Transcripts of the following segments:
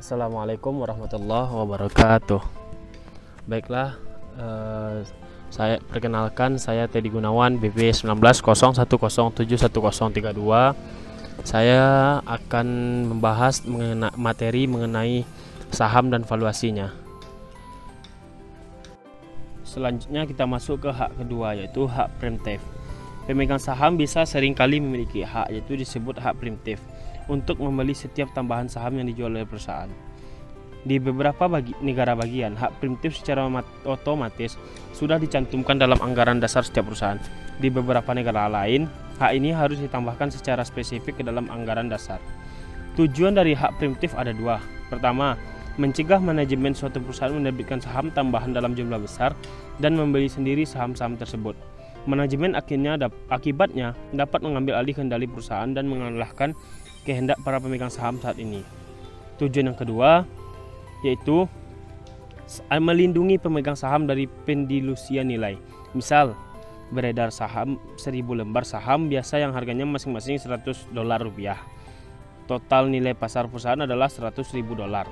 Assalamualaikum warahmatullahi wabarakatuh. Baiklah, saya perkenalkan, saya Teddy Gunawan, BB 1901071032. Saya akan membahas materi mengenai saham dan valuasinya. Selanjutnya kita masuk ke hak kedua, yaitu hak preemptif. Pemegang saham bisa seringkali memiliki hak, yaitu disebut hak preemptif, untuk membeli setiap tambahan saham yang dijual oleh perusahaan. Di beberapa negara bagian, hak preemptif secara otomatis sudah dicantumkan dalam anggaran dasar setiap perusahaan. Di beberapa negara lain, hak ini harus ditambahkan secara spesifik ke dalam anggaran dasar. Tujuan dari hak preemptif ada dua. Pertama, mencegah manajemen suatu perusahaan menerbitkan saham tambahan dalam jumlah besar dan membeli sendiri saham-saham tersebut. Manajemen akibatnya dapat mengambil alih kendali perusahaan dan mengalahkan kehendak para pemegang saham saat ini. Tujuan yang kedua yaitu melindungi pemegang saham dari pendilusian nilai. Misal, beredar saham 1000 lembar saham biasa yang harganya masing-masing $100. Total nilai pasar perusahaan adalah $100.000.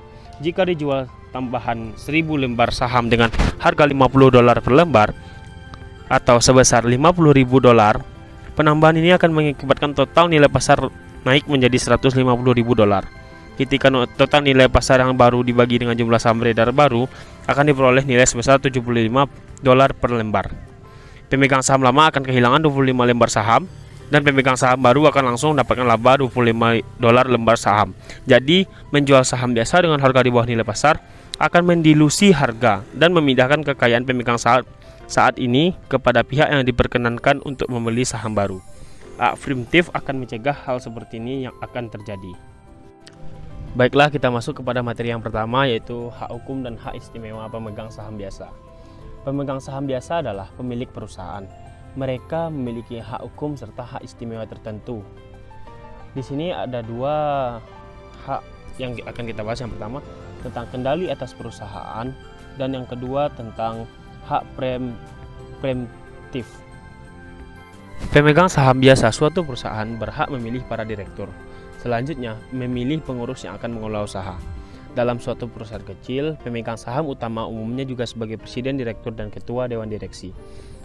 Jika dijual tambahan 1000 lembar saham dengan harga $50 per lembar atau sebesar $50.000, penambahan ini akan mengakibatkan total nilai pasar naik menjadi $150.000. Ketika total nilai pasar yang baru dibagi dengan jumlah saham beredar baru, akan diperoleh nilai sebesar $75 per lembar. Pemegang saham lama akan kehilangan 25 lembar saham, dan pemegang saham baru akan langsung mendapatkan laba $25 lembar saham. Jadi, menjual saham biasa dengan harga di bawah nilai pasar akan mendilusi harga dan memindahkan kekayaan pemegang saham saat ini kepada pihak yang diperkenankan untuk membeli saham baru. Hak preemptif akan mencegah hal seperti ini yang akan terjadi. Baiklah, kita masuk kepada materi yang pertama, yaitu hak hukum dan hak istimewa pemegang saham biasa. Pemegang saham biasa adalah pemilik perusahaan. Mereka memiliki hak hukum serta hak istimewa tertentu. Di sini ada dua hak yang akan kita bahas. Yang pertama tentang kendali atas perusahaan, dan yang kedua tentang hak preemptif. Pemegang saham biasa suatu perusahaan berhak memilih para direktur. Selanjutnya, memilih pengurus yang akan mengelola usaha. Dalam suatu perusahaan kecil, pemegang saham utama umumnya juga sebagai presiden, direktur, dan ketua dewan direksi.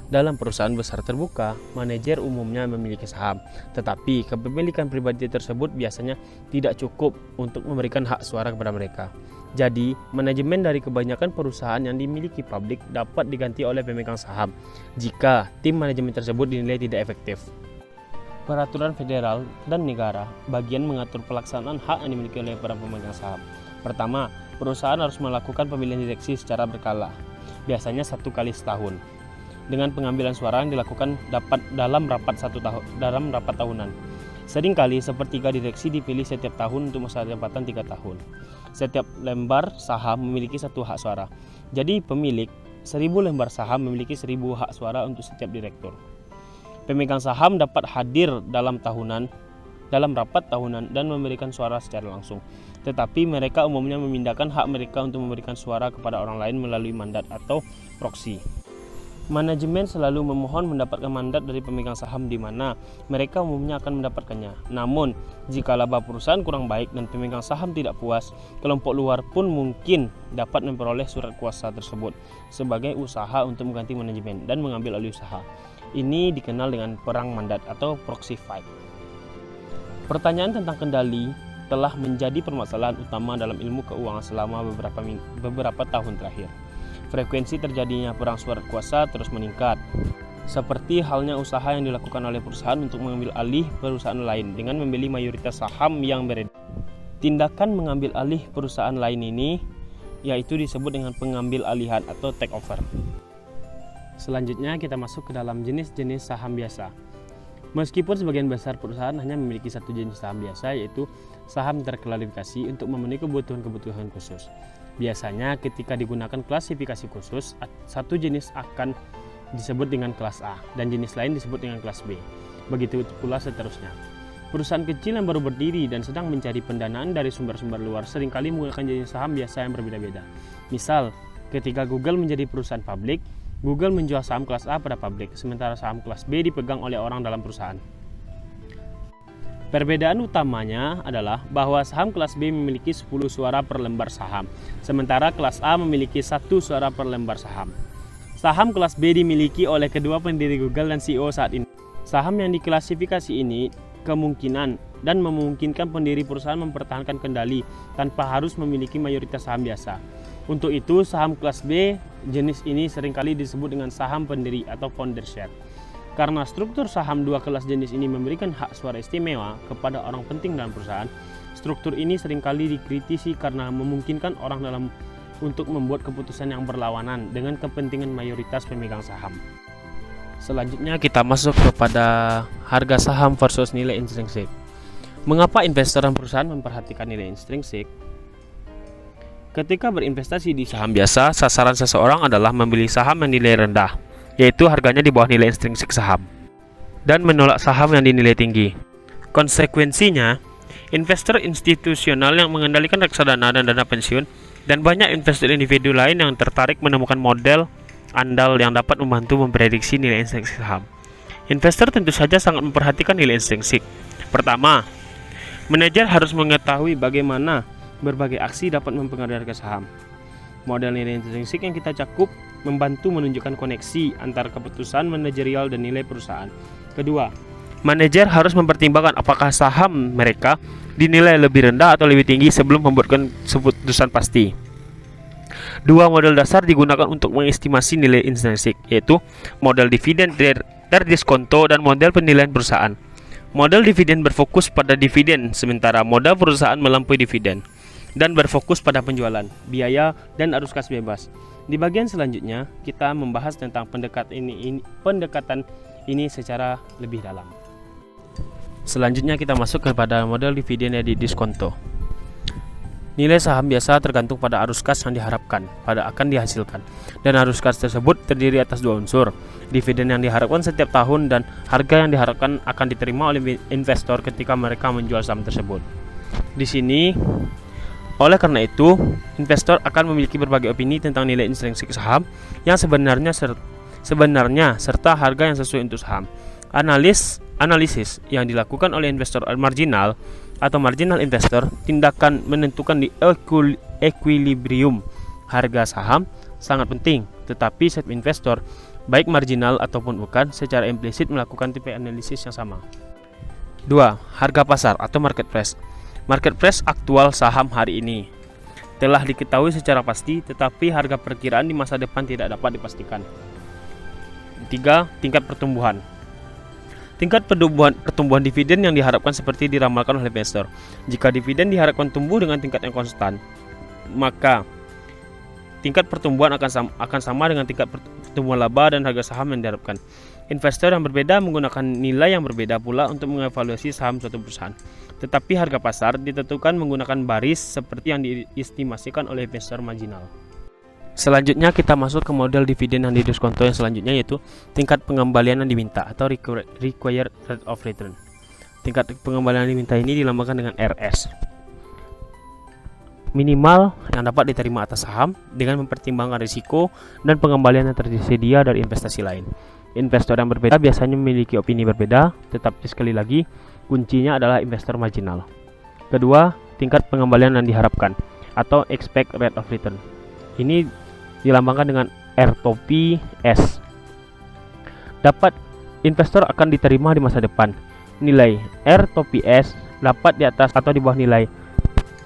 Dalam perusahaan besar terbuka, manajer umumnya memiliki saham, tetapi kepemilikan pribadi tersebut biasanya tidak cukup untuk memberikan hak suara kepada mereka. Jadi, manajemen dari kebanyakan perusahaan yang dimiliki publik dapat diganti oleh pemegang saham jika tim manajemen tersebut dinilai tidak efektif. Peraturan federal dan negara bagian mengatur pelaksanaan hak yang dimiliki oleh para pemegang saham. Pertama, perusahaan harus melakukan pemilihan direksi secara berkala, biasanya 1 kali setahun, dengan pengambilan suara yang dilakukan dalam rapat tahunan. Seringkali sepertiga direksi dipilih setiap tahun untuk masa jabatan 3 tahun. Setiap lembar saham memiliki 1 hak suara. Jadi pemilik 1000 lembar saham memiliki 1000 hak suara untuk setiap direktur. Pemegang saham dapat hadir dalam rapat tahunan dan memberikan suara secara langsung. Tetapi mereka umumnya memindahkan hak mereka untuk memberikan suara kepada orang lain melalui mandat atau proksi. Manajemen selalu memohon mendapatkan mandat dari pemegang saham di mana mereka umumnya akan mendapatkannya. Namun, jika laba perusahaan kurang baik dan pemegang saham tidak puas, kelompok luar pun mungkin dapat memperoleh surat kuasa tersebut sebagai usaha untuk mengganti manajemen dan mengambil alih usaha. Ini dikenal dengan perang mandat atau proxy fight. Pertanyaan tentang kendali telah menjadi permasalahan utama dalam ilmu keuangan selama beberapa tahun terakhir. Frekuensi terjadinya perang surat kuasa terus meningkat, seperti halnya usaha yang dilakukan oleh perusahaan untuk mengambil alih perusahaan lain dengan membeli mayoritas saham yang beredar. Tindakan mengambil alih perusahaan lain ini yaitu disebut dengan pengambil alihan atau takeover. Selanjutnya kita masuk ke dalam jenis-jenis saham biasa. Meskipun sebagian besar perusahaan hanya memiliki satu jenis saham biasa, yaitu saham terklasifikasi untuk memenuhi kebutuhan khusus. Biasanya ketika digunakan klasifikasi khusus, satu jenis akan disebut dengan kelas A dan jenis lain disebut dengan kelas B. Begitu pula seterusnya. Perusahaan kecil yang baru berdiri dan sedang mencari pendanaan dari sumber-sumber luar seringkali menggunakan jenis saham biasa yang berbeda-beda. Misal, ketika Google menjadi perusahaan publik, Google menjual saham kelas A pada publik, sementara saham kelas B dipegang oleh orang dalam perusahaan. Perbedaan utamanya adalah bahwa saham kelas B memiliki 10 suara per lembar saham, sementara kelas A memiliki 1 suara per lembar saham. Saham kelas B dimiliki oleh kedua pendiri Google dan CEO saat ini. Saham yang diklasifikasi ini kemungkinan dan memungkinkan pendiri perusahaan mempertahankan kendali tanpa harus memiliki mayoritas saham biasa. Untuk itu, saham kelas B jenis ini seringkali disebut dengan saham pendiri atau founder share. Karena struktur saham dua kelas jenis ini memberikan hak suara istimewa kepada orang penting dalam perusahaan, struktur ini seringkali dikritisi karena memungkinkan orang dalam untuk membuat keputusan yang berlawanan dengan kepentingan mayoritas pemegang saham. Selanjutnya kita masuk kepada harga saham versus nilai intrinsik. Mengapa investor dan perusahaan memperhatikan nilai intrinsik? Ketika berinvestasi di saham biasa, sasaran seseorang adalah membeli saham yang nilai rendah, yaitu harganya di bawah nilai intrinsik saham, dan menolak saham yang dinilai tinggi. Konsekuensinya, investor institusional yang mengendalikan reksadana dan dana pensiun, dan banyak investor individu lain yang tertarik menemukan model andal yang dapat membantu memprediksi nilai intrinsik saham. Investor tentu saja sangat memperhatikan nilai intrinsik. Pertama, manajer harus mengetahui bagaimana berbagai aksi dapat mempengaruhi harga saham. Model nilai intrinsik yang kita cakup membantu menunjukkan koneksi antara keputusan manajerial dan nilai perusahaan. Kedua, manajer harus mempertimbangkan apakah saham mereka dinilai lebih rendah atau lebih tinggi sebelum membuat keputusan pasti. Dua model dasar digunakan untuk mengestimasi nilai intrinsik, yaitu model dividen terdiskonto dan model penilaian perusahaan. Model dividen berfokus pada dividen, sementara model perusahaan melampaui dividen dan berfokus pada penjualan, biaya, dan arus kas bebas. Di bagian selanjutnya, kita membahas tentang pendekatan ini secara lebih dalam. Selanjutnya kita masuk kepada model dividen yang didiskonto. Nilai saham biasa tergantung pada arus kas yang diharapkan akan dihasilkan, dan arus kas tersebut terdiri atas dua unsur: dividen yang diharapkan setiap tahun dan harga yang diharapkan akan diterima oleh investor ketika mereka menjual saham tersebut. Di sini, oleh karena itu, investor akan memiliki berbagai opini tentang nilai intrinsik saham yang sebenarnya serta harga yang sesuai untuk saham. Analisis yang dilakukan oleh investor marginal atau marginal investor tindakan menentukan di equilibrium harga saham sangat penting, tetapi setiap investor, baik marginal ataupun bukan, secara implisit melakukan tipe analisis yang sama. 2. Harga pasar atau market price. Market price aktual saham hari ini telah diketahui secara pasti, tetapi harga perkiraan di masa depan tidak dapat dipastikan. 3. Tingkat pertumbuhan. Tingkat pertumbuhan dividen yang diharapkan seperti diramalkan oleh investor. Jika dividen diharapkan tumbuh dengan tingkat yang konstan, maka tingkat pertumbuhan akan sama dengan tingkat pertumbuhan laba dan harga saham yang diharapkan. Investor yang berbeda menggunakan nilai yang berbeda pula untuk mengevaluasi saham suatu perusahaan. Tetapi harga pasar ditentukan menggunakan baris seperti yang diestimasikan oleh investor marginal. Selanjutnya kita masuk ke model dividen yang didiskonto yang selanjutnya, yaitu tingkat pengembalian yang diminta atau required rate of return. Tingkat pengembalian yang diminta ini dilambangkan dengan RS. Minimal yang dapat diterima atas saham dengan mempertimbangkan risiko dan pengembalian yang tersedia dari investasi lain. Investor yang berbeda biasanya memiliki opini berbeda, tetapi sekali lagi kuncinya adalah investor marginal. Kedua, tingkat pengembalian yang diharapkan atau expect rate of return. Ini dilambangkan dengan R-S. Dapat investor akan diterima di masa depan. Nilai R-S dapat di atas atau di bawah nilai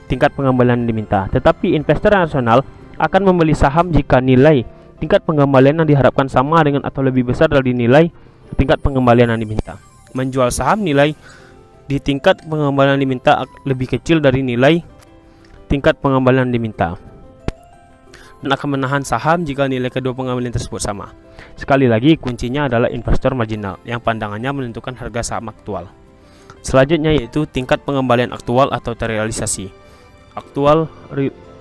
tingkat pengembalian yang diminta. Tetapi investor rasional akan membeli saham jika nilai tingkat pengembalian yang diharapkan sama dengan atau lebih besar dari nilai tingkat pengembalian yang diminta. Menjual saham nilai di tingkat pengembalian yang diminta lebih kecil dari nilai tingkat pengembalian yang diminta, dan akan menahan saham jika nilai kedua pengembalian tersebut sama. Sekali lagi, kuncinya adalah investor marginal yang pandangannya menentukan harga saham aktual. Selanjutnya yaitu tingkat pengembalian aktual atau terrealisasi, actual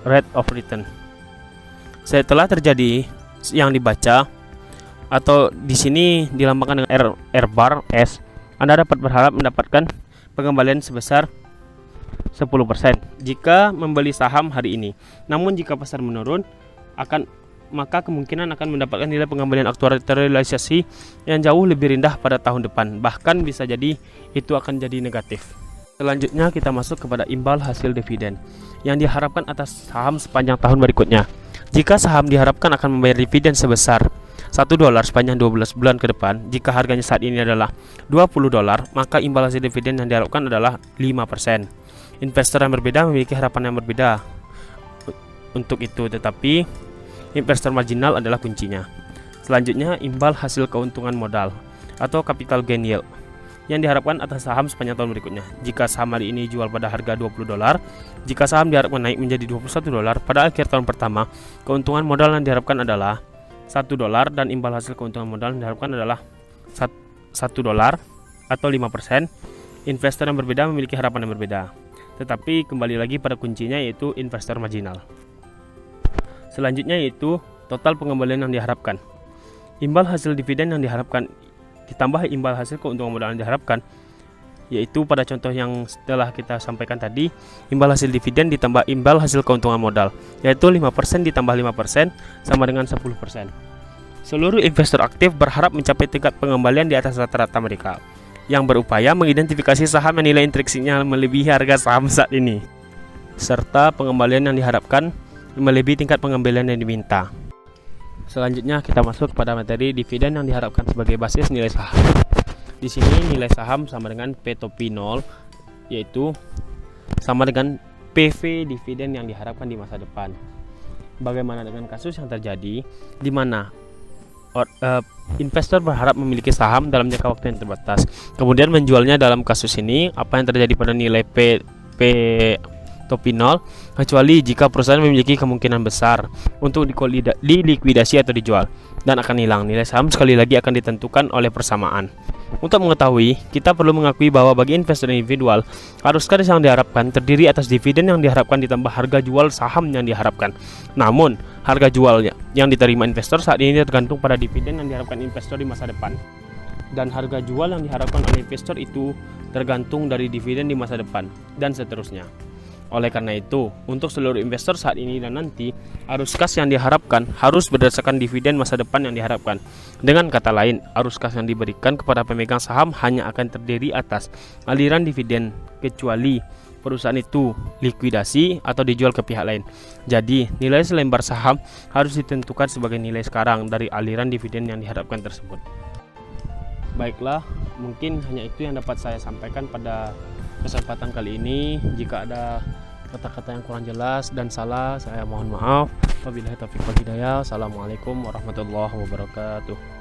rate of return. Setelah terjadi yang dibaca atau di sini dilambangkan dengan R bar S, Anda dapat berharap mendapatkan pengembalian sebesar 10% jika membeli saham hari ini. Namun jika pasar menurun, maka kemungkinan akan mendapatkan nilai pengembalian aktual terrealisasi yang jauh lebih rendah pada tahun depan. Bahkan bisa jadi itu akan jadi negatif. Selanjutnya kita masuk kepada imbal hasil dividen yang diharapkan atas saham sepanjang tahun berikutnya. Jika saham diharapkan akan membayar dividen sebesar $1 sepanjang 12 bulan ke depan, jika harganya saat ini adalah $20, maka imbal hasil dividen yang diharapkan adalah 5%. Investor yang berbeda memiliki harapan yang berbeda untuk itu, tetapi investor marginal adalah kuncinya. Selanjutnya, imbal hasil keuntungan modal atau capital gain yield yang diharapkan atas saham sepanjang tahun berikutnya. Jika saham hari ini jual pada harga $20, jika saham diharapkan naik menjadi $21 pada akhir tahun pertama, keuntungan modal yang diharapkan adalah $1 dan imbal hasil keuntungan modal yang diharapkan adalah $1 atau 5%. Investor yang berbeda memiliki harapan yang berbeda. Tetapi kembali lagi pada kuncinya, yaitu investor marginal. Selanjutnya yaitu total pengembalian yang diharapkan. Imbal hasil dividen yang diharapkan ditambah imbal hasil keuntungan modal yang diharapkan, yaitu pada contoh yang setelah kita sampaikan tadi, imbal hasil dividen ditambah imbal hasil keuntungan modal, yaitu 5% ditambah 5% sama dengan 10%. Seluruh investor aktif berharap mencapai tingkat pengembalian di atas rata-rata mereka, yang berupaya mengidentifikasi saham yang nilai intrinsiknya melebihi harga saham saat ini, serta pengembalian yang diharapkan melebihi tingkat pengembalian yang diminta. Selanjutnya kita masuk pada materi dividen yang diharapkan sebagai basis nilai saham. Di sini nilai saham sama dengan P topi 0, yaitu sama dengan PV dividen yang diharapkan di masa depan. Bagaimana dengan kasus yang terjadi di mana investor berharap memiliki saham dalam jangka waktu yang terbatas, kemudian menjualnya. Dalam kasus ini, apa yang terjadi pada nilai P topi 0, kecuali jika perusahaan memiliki kemungkinan besar untuk dilikuidasi atau dijual dan akan hilang. Nilai saham sekali lagi akan ditentukan oleh persamaan. Untuk mengetahui, kita perlu mengakui bahwa bagi investor individual, arus kas yang diharapkan terdiri atas dividen yang diharapkan ditambah harga jual saham yang diharapkan. Namun, harga jualnya yang diterima investor saat ini tergantung pada dividen yang diharapkan investor di masa depan. Dan harga jual yang diharapkan oleh investor itu tergantung dari dividen di masa depan, dan seterusnya. Oleh karena itu, untuk seluruh investor saat ini dan nanti, arus kas yang diharapkan harus berdasarkan dividen masa depan yang diharapkan. Dengan kata lain, arus kas yang diberikan kepada pemegang saham hanya akan terdiri atas aliran dividen, kecuali perusahaan itu likuidasi atau dijual ke pihak lain. Jadi, nilai selembar saham harus ditentukan sebagai nilai sekarang dari aliran dividen yang diharapkan tersebut. Baiklah, mungkin hanya itu yang dapat saya sampaikan pada kesempatan kali ini. Jika ada kata-kata yang kurang jelas dan salah, saya mohon maaf. Wabillahi taufiq wal hidayah. Assalamualaikum warahmatullahi wabarakatuh.